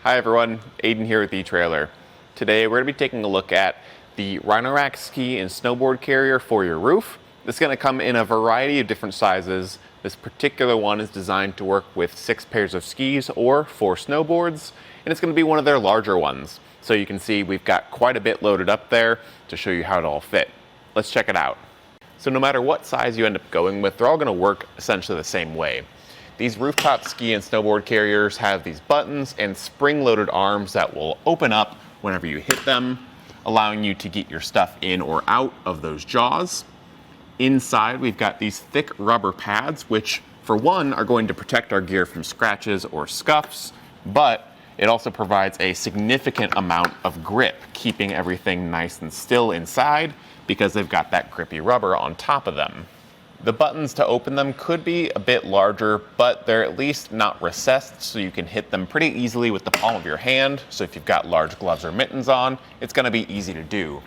Hi everyone, Aiden here with etrailer. Today we're going to be taking a look at the Rhino-Rack ski and snowboard carrier for your roof. This is going to come in a variety of different sizes. This particular one is designed to work with 6 pairs of skis or 4 snowboards, and it's going to be one of their larger ones. So you can see we've got quite a bit loaded up there to show you how it all fit. Let's check it out. So no matter what size you end up going with, they're all going to work essentially the same way. These rooftop ski and snowboard carriers have these buttons and spring-loaded arms that will open up whenever you hit them, allowing you to get your stuff in or out of those jaws. Inside, we've got these thick rubber pads, which for one are going to protect our gear from scratches or scuffs, but it also provides a significant amount of grip, keeping everything nice and still inside because they've got that grippy rubber on top of them. The buttons to open them could be a bit larger, but they're at least not recessed, so you can hit them pretty easily with the palm of your hand. So if you've got large gloves or mittens on, it's going to be easy to do.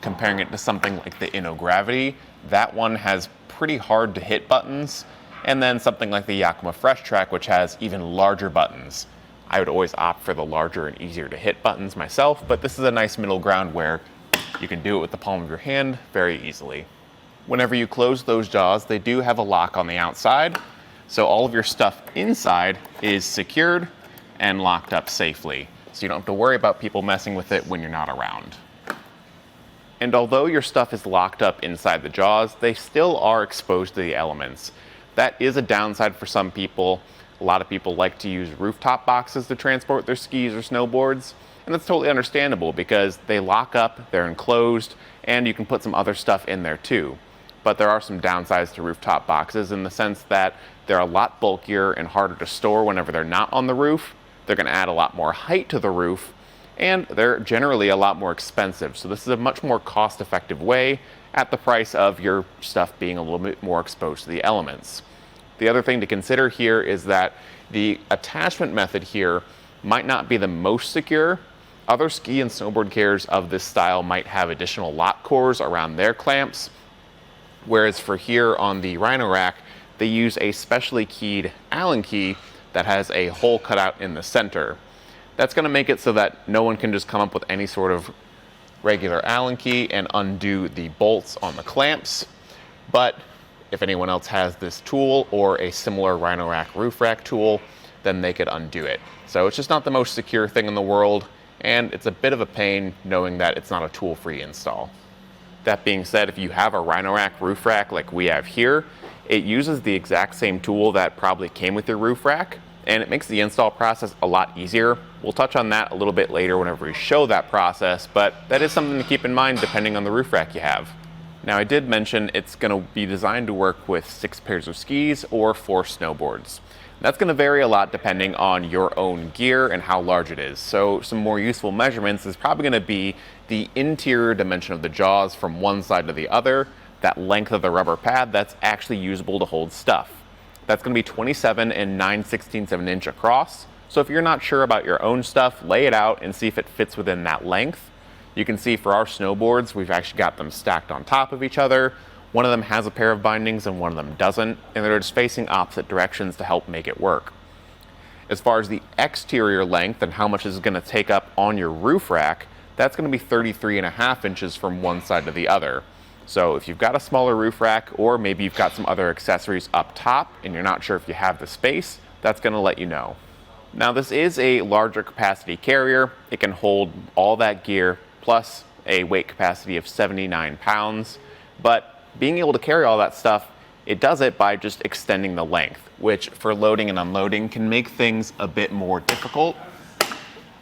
Comparing it to something like the Gravity, that one has pretty hard to hit buttons, and then something like the Yakima Fresh Track, which has even larger buttons. I would always opt for the larger and easier to hit buttons myself, but this is a nice middle ground where you can do it with the palm of your hand very easily. Whenever you close those jaws, they do have a lock on the outside, so all of your stuff inside is secured and locked up safely, so you don't have to worry about people messing with it when you're not around. And although your stuff is locked up inside the jaws, they still are exposed to the elements. That is a downside for some people. A lot of people like to use rooftop boxes to transport their skis or snowboards, and that's totally understandable because they lock up, they're enclosed, and you can put some other stuff in there too. But there are some downsides to rooftop boxes in the sense that they're a lot bulkier and harder to store whenever they're not on the roof. They're going to add a lot more height to the roof, and they're generally a lot more expensive. So this is a much more cost-effective way at the price of your stuff being a little bit more exposed to the elements. The other thing to consider here is that the attachment method here might not be the most secure. Other ski and snowboard carriers of this style might have additional lock cores around their clamps, whereas for here on the Rhino-Rack, they use a specially keyed Allen key that has a hole cut out in the center. That's going to make it so that no one can just come up with any sort of regular Allen key and undo the bolts on the clamps. But if anyone else has this tool or a similar Rhino-Rack roof rack tool, then they could undo it. So it's just not the most secure thing in the world, and it's a bit of a pain knowing that it's not a tool-free install. That being said, if you have a Rhino-Rack roof rack like we have here, it uses the exact same tool that probably came with your roof rack, and it makes the install process a lot easier. We'll touch on that a little bit later whenever we show that process, but that is something to keep in mind depending on the roof rack you have. Now, I did mention it's going to be designed to work with 6 pairs of skis or 4 snowboards. That's going to vary a lot depending on your own gear and how large it is. So some more useful measurements is probably going to be the interior dimension of the jaws from one side to the other, that length of the rubber pad that's actually usable to hold stuff. That's going to be 27 and 9/16 of an inch across. So if you're not sure about your own stuff, lay it out and see if it fits within that length. You can see for our snowboards, we've actually got them stacked on top of each other. One of them has a pair of bindings and one of them doesn't, and they're just facing opposite directions to help make it work. As far as the exterior length and how much this is going to take up on your roof rack, that's going to be 33.5 inches from one side to the other. So if you've got a smaller roof rack, or maybe you've got some other accessories up top and you're not sure if you have the space, that's going to let you know. Now, this is a larger capacity carrier. It can hold all that gear plus a weight capacity of 79 pounds, but being able to carry all that stuff, it does it by just extending the length, which for loading and unloading can make things a bit more difficult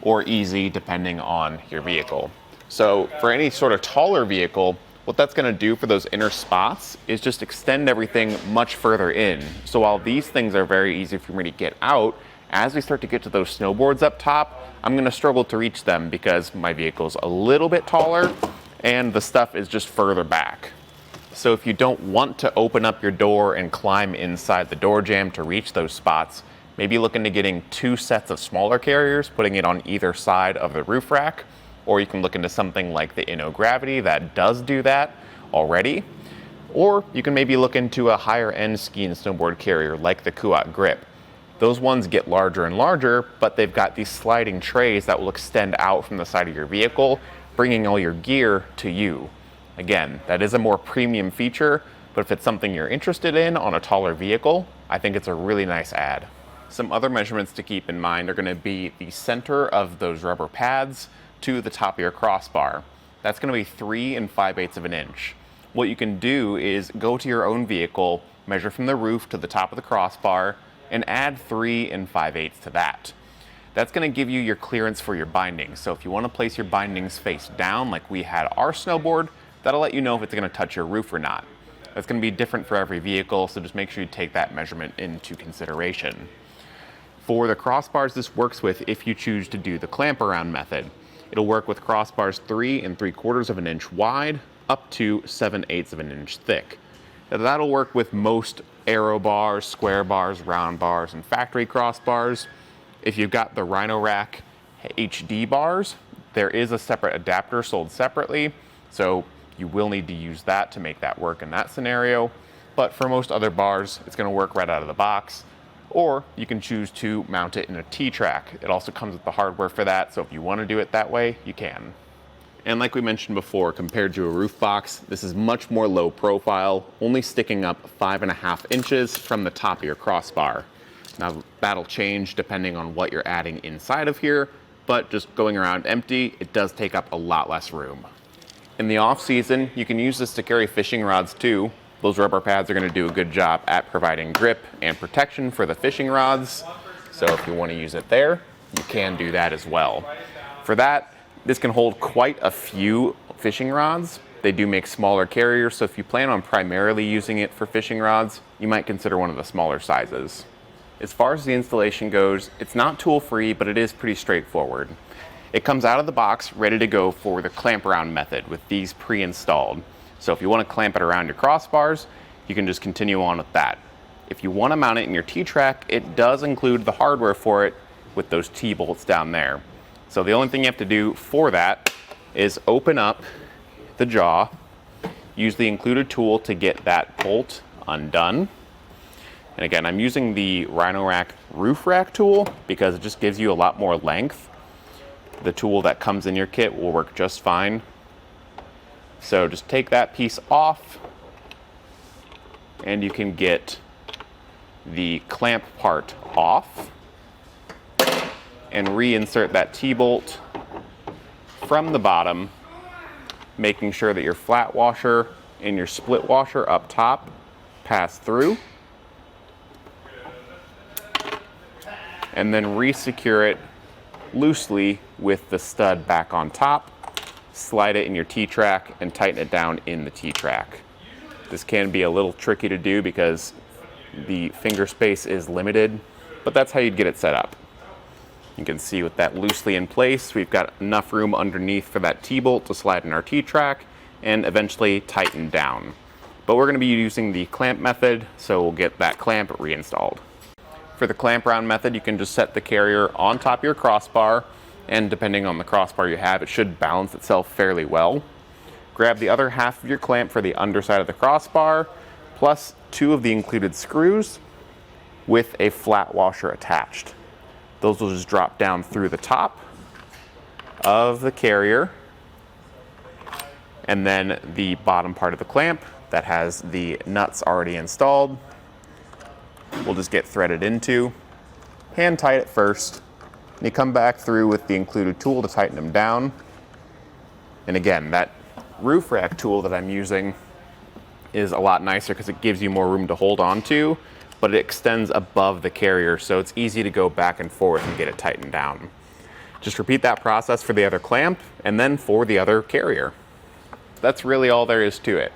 or easy depending on your vehicle. So for any sort of taller vehicle, what that's going to do for those inner spots is just extend everything much further in. So while these things are very easy for me to get out, as we start to get to those snowboards up top, I'm going to struggle to reach them because my vehicle's a little bit taller and the stuff is just further back. So if you don't want to open up your door and climb inside the door jamb to reach those spots, maybe look into getting 2 sets of smaller carriers, putting it on either side of the roof rack, or you can look into something like the Gravity that does do that already, or you can maybe look into a higher end ski and snowboard carrier like the Grip. Those ones get larger and larger, but they've got these sliding trays that will extend out from the side of your vehicle, bringing all your gear to you. Again, that is a more premium feature, but if it's something you're interested in on a taller vehicle, I think it's a really nice add. Some other measurements to keep in mind are going to be the center of those rubber pads to the top of your crossbar. That's going to be 3 5/8 of an inch. What you can do is go to your own vehicle, measure from the roof to the top of the crossbar, and add 3 5/8 to that. That's going to give you your clearance for your bindings. So if you want to place your bindings face down like we had our snowboard, that'll let you know if it's going to touch your roof or not. That's going to be different for every vehicle, so just make sure you take that measurement into consideration. For the crossbars, this works with if you choose to do the clamp around method. It'll work with crossbars 3 3/4 of an inch wide up to 7/8 of an inch thick. Now, that'll work with most aero bars, square bars, round bars, and factory crossbars. If you've got the Rhino-Rack HD bars, there is a separate adapter sold separately, so you will need to use that to make that work in that scenario. But for most other bars, it's going to work right out of the box. Or you can choose to mount it in a T-track. It also comes with the hardware for that, so if you want to do it that way, you can. And like we mentioned before, compared to a roof box, this is much more low profile, only sticking up 5.5 inches from the top of your crossbar. Now that'll change depending on what you're adding inside of here, but just going around empty, it does take up a lot less room. In the off season, you can use this to carry fishing rods too. Those rubber pads are going to do a good job at providing grip and protection for the fishing rods. So if you want to use it there, you can do that as well. For that, this can hold quite a few fishing rods. They do make smaller carriers, so if you plan on primarily using it for fishing rods, you might consider one of the smaller sizes. As far as the installation goes, it's not tool-free, but it is pretty straightforward. It comes out of the box ready to go for the clamp around method with these pre-installed. So if you want to clamp it around your crossbars, you can just continue on with that. If you want to mount it in your T-track, it does include the hardware for it with those T-bolts down there. So the only thing you have to do for that is open up the jaw, use the included tool to get that bolt undone. And again, I'm using the Rhino-Rack roof rack tool because it just gives you a lot more length. The tool that comes in your kit will work just fine. So just take that piece off and you can get the clamp part off and reinsert that T-bolt from the bottom, making sure that your flat washer and your split washer up top pass through, and then re-secure it loosely with the stud back on top, slide it in your T-track, and tighten it down in the T-track. This can be a little tricky to do because the finger space is limited, but that's how you'd get it set up. You can see with that loosely in place, we've got enough room underneath for that T-bolt to slide in our T-track and eventually tighten down. But we're going to be using the clamp method, so we'll get that clamp reinstalled. For the clamp round method, you can just set the carrier on top of your crossbar, and depending on the crossbar you have, it should balance itself fairly well. Grab the other half of your clamp for the underside of the crossbar, plus 2 of the included screws with a flat washer attached. Those will just drop down through the top of the carrier, and then the bottom part of the clamp that has the nuts already installed, we'll just get threaded into. Hand tight it first, and you come back through with the included tool to tighten them down. And again, that roof rack tool that I'm using is a lot nicer because it gives you more room to hold on to, but it extends above the carrier, so it's easy to go back and forth and get it tightened down. Just repeat that process for the other clamp and then for the other carrier. That's really all there is to it.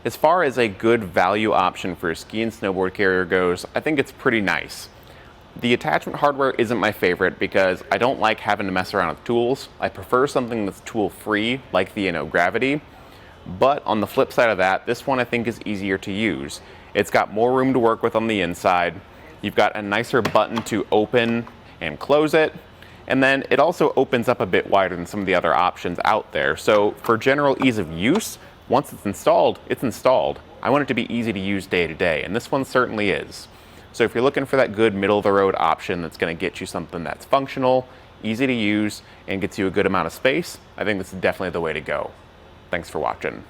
As far as a good value option for a ski and snowboard carrier goes, I think it's pretty nice. The attachment hardware isn't my favorite because I don't like having to mess around with tools. I prefer something that's tool-free, like the Gravity. But on the flip side of that, this one I think is easier to use. It's got more room to work with on the inside. You've got a nicer button to open and close it. And then it also opens up a bit wider than some of the other options out there. So for general ease of use, once it's installed, it's installed. I want it to be easy to use day to day, and this one certainly is. So if you're looking for that good middle of the road option that's going to get you something that's functional, easy to use, and gets you a good amount of space, I think this is definitely the way to go. Thanks for watching.